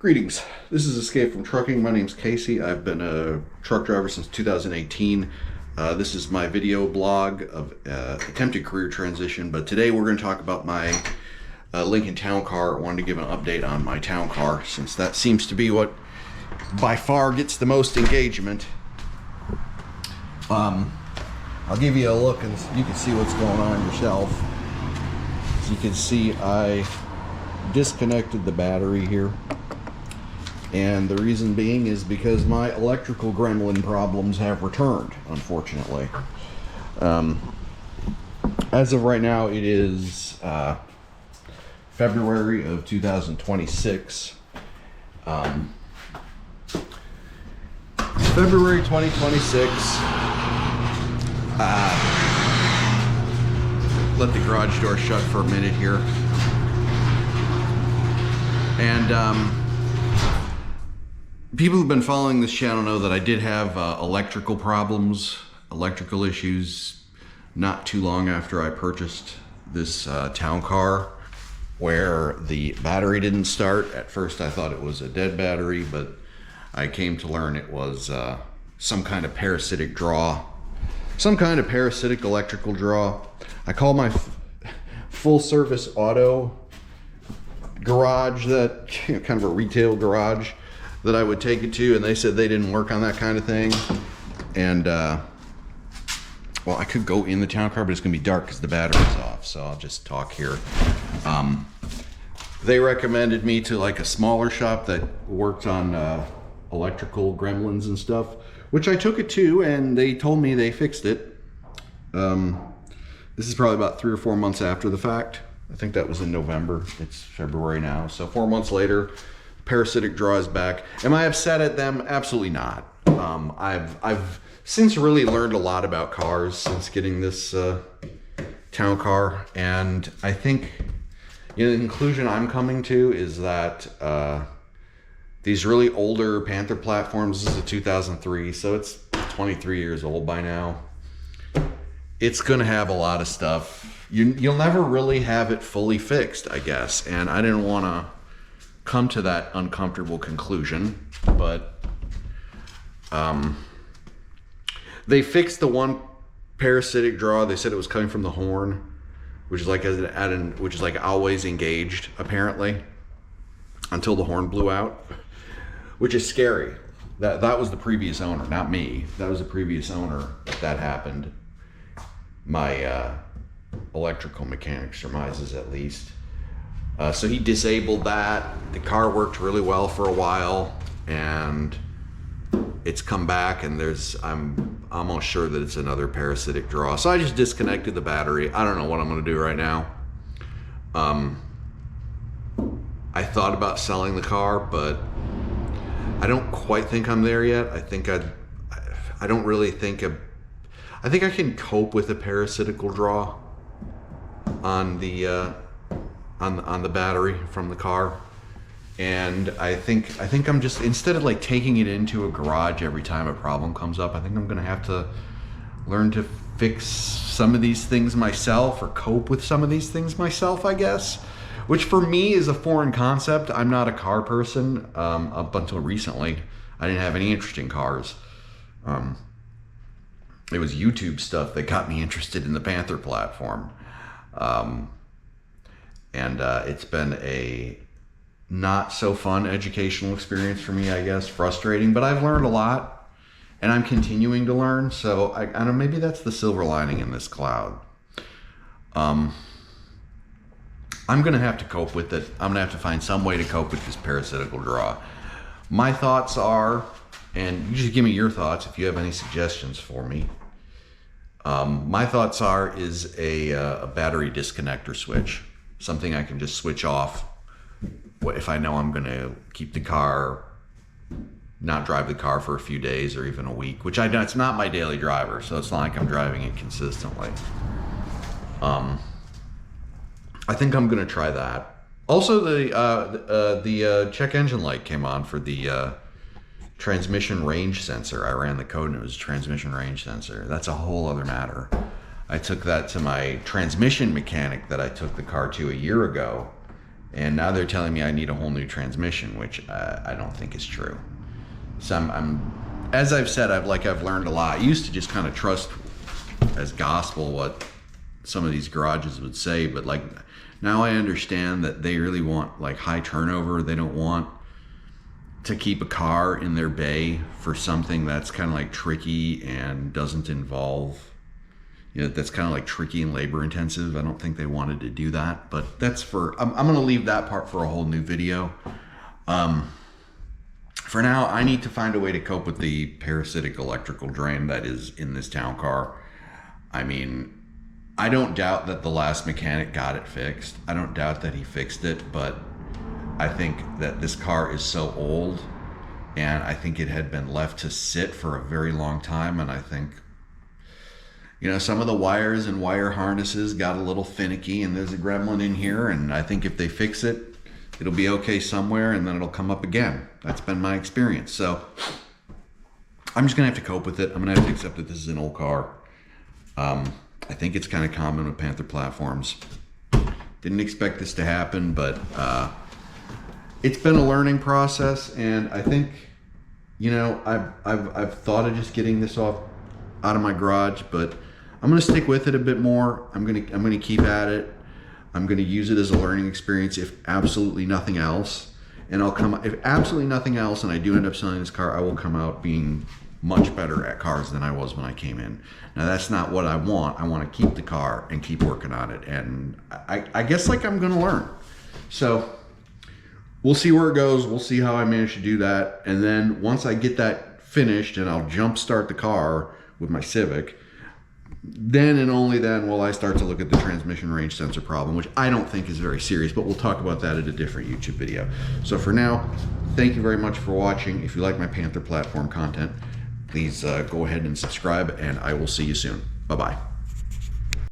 Greetings. This is Escape from Trucking. My name's Casey. I've been a truck driver since 2018. This is my video blog of attempted career transition, but today we're going to talk about my Lincoln Town Car. I wanted to give an update on my Town Car since that seems to be what by far gets the most engagement. I'll give you a look and you can see what's going on yourself. As you can see, I disconnected the battery here. And the reason being is because my electrical gremlin problems have returned, unfortunately. As of right now, it is February of 2026. February 2026. Let the garage door shut for a minute here. And people who've been following this channel know that I did have electrical problems, electrical issues, not too long after I purchased this Town Car, where the battery didn't start. At first I thought it was a dead battery, but I came to learn it was some kind of parasitic draw, some kind of parasitic electrical draw. I call my full service auto garage, that kind of a retail garage that I would take it to, and they said they didn't work on that kind of thing. And well, I could go in the Town Car, but it's gonna be dark because the battery's off, so I'll just talk here. They recommended me to like a smaller shop that worked on electrical gremlins and stuff, which I took it to, and they told me they fixed it. This is probably about 3 or 4 months after the fact. I think that was in November. It's February now, so 4 months later, parasitic draw is back. Am I upset at them? Absolutely not. I've since really learned a lot about cars since getting this Town Car, and I think, you know, the conclusion I'm coming to is that these really older Panther platforms, this is a 2003, so it's 23 years old by now. It's gonna have a lot of stuff. You'll never really have it fully fixed, I guess, and I didn't want to come to that uncomfortable conclusion, but they fixed the one parasitic draw. They said it was coming from the horn, which is like which is like always engaged apparently until the horn blew out, which is scary. That was the previous owner, not me. That was the previous owner that happened. My electrical mechanic surmises, at least. So he disabled that. The car worked really well for a while, and it's come back, and I'm almost sure that it's another parasitic draw. So I just disconnected the battery. I don't know what I'm gonna do right now. I thought about selling the car, but I don't quite think I'm there yet. I think I don't really think I think I can cope with a parasitical draw on the battery from the car, and I think I'm just, instead of like taking it into a garage every time a problem comes up, I think I'm gonna have to learn to fix some of these things myself, or cope with some of these things myself, I guess, which for me is a foreign concept. I'm not a car person. Up until recently I didn't have any interest in cars. It was YouTube stuff that got me interested in the Panther platform. And it's been a not so fun educational experience for me, I guess. Frustrating, but I've learned a lot, and I'm continuing to learn. So I don't know, maybe that's the silver lining in this cloud. I'm gonna have to cope with it. I'm gonna have to find some way to cope with this parasitical draw. My thoughts are, and you just give me your thoughts if you have any suggestions for me. My thoughts is a battery disconnector switch. Something I can just switch off if I know I'm gonna keep the car, not drive the car for a few days or even a week, which it's not my daily driver, so it's not like I'm driving it consistently. I think I'm gonna try that. Also, the check engine light came on for the transmission range sensor. I ran the code and it was a transmission range sensor. That's a whole other matter. I took that to my transmission mechanic that I took the car to a year ago, And now they're telling me I need a whole new transmission, which I don't think is true. So as I've said, I've learned a lot. I used to just kind of trust as gospel what some of these garages would say, but like now I understand that they really want like high turnover. They don't want to keep a car in their bay for something that's kind of like tricky and doesn't involve, that's kind of like tricky and labor intensive. I don't think they wanted to do that, but that's I'm going to leave that part for a whole new video. For now, I need to find a way to cope with the parasitic electrical drain that is in this town car. I mean, I don't doubt that the last mechanic got it fixed. I don't doubt that he fixed it, but I think that this car is so old, and I think it had been left to sit for a very long time, and I think, some of the wires and wire harnesses got a little finicky, and there's a gremlin in here, and I think if they fix it, it'll be okay somewhere, and then it'll come up again. That's been my experience. So I'm just gonna have to cope with it. I'm gonna have to accept that this is an old car. I think it's kind of common with Panther platforms. Didn't expect this to happen, but it's been a learning process, and I think, I've thought of just getting this out of my garage, but I'm gonna stick with it a bit more. I'm gonna keep at it. I'm gonna use it as a learning experience, if absolutely nothing else. And if absolutely nothing else, and I do end up selling this car, I will come out being much better at cars than I was when I came in. Now that's not what I want. I want to keep the car and keep working on it. And I guess I'm gonna learn. So we'll see where it goes. We'll see how I manage to do that. And then once I get that finished and I'll jump start the car with my Civic, then and only then will I start to look at the transmission range sensor problem, which I don't think is very serious, but we'll talk about that at a different YouTube video. So for now, thank you very much for watching. If you like my Panther platform content, please go ahead and subscribe, and I will see you soon. Bye-bye.